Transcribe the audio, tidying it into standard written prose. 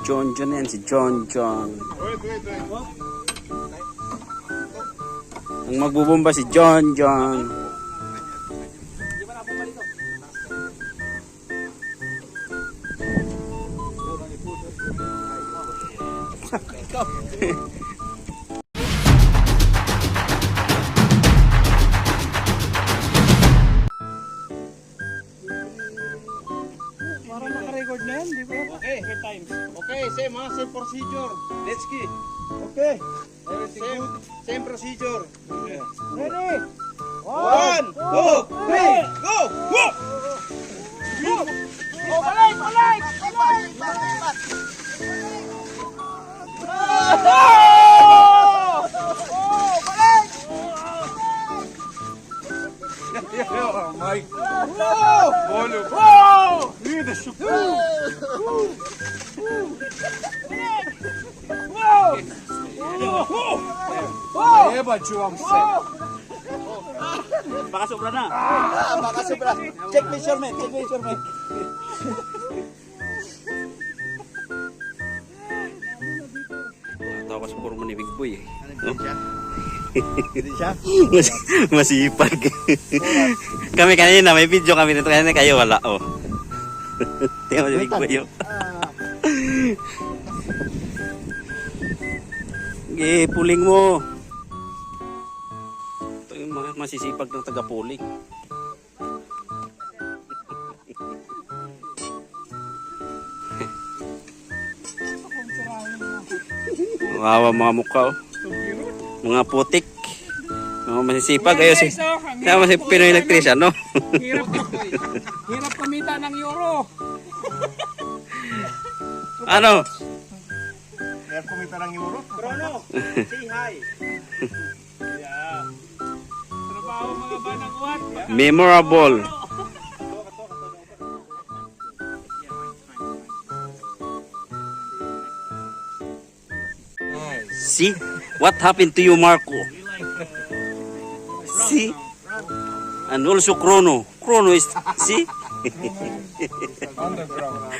John John yan, si John John. Ang magbubomba si John John. Parang naka-record na yan, di ba? Okay. Times. Okay, same ha, same procedure. Let's go. Okay. Same procedure. Ready? 1, 2, 3, go! Whoa! Oh, balik! Balik! Oh, balik! Oh my Whoa! God! Whoa! Vida, chupa! Whoa! Whoa! Eba, Juam set. Baka sobra na. Baka sobra. Check measurement. Check measurement. Tawa ka sa forma ni Big Boy eh. No? Hindi siya? Masipag. Kami kanina, may video kami nito. Kanina kayo wala. Oh. Tingnan mo si Big Boy. Oh. Okay, puling mo. Ito yung masisipag ng taga-puling. Wawa mga mukha oh. Mga putik. Mga masisipag. Ayos eh. Kaya mas Pinoy electrician, no? Hirap kumita ng euro. Ano? Kaya kumita ng euro. Bruno, say hi. Yeah. Trabaho mga banang uwan. Memorable. See? What happened to you, Marco? See? And also Chrono. Chrono is... See? Underground.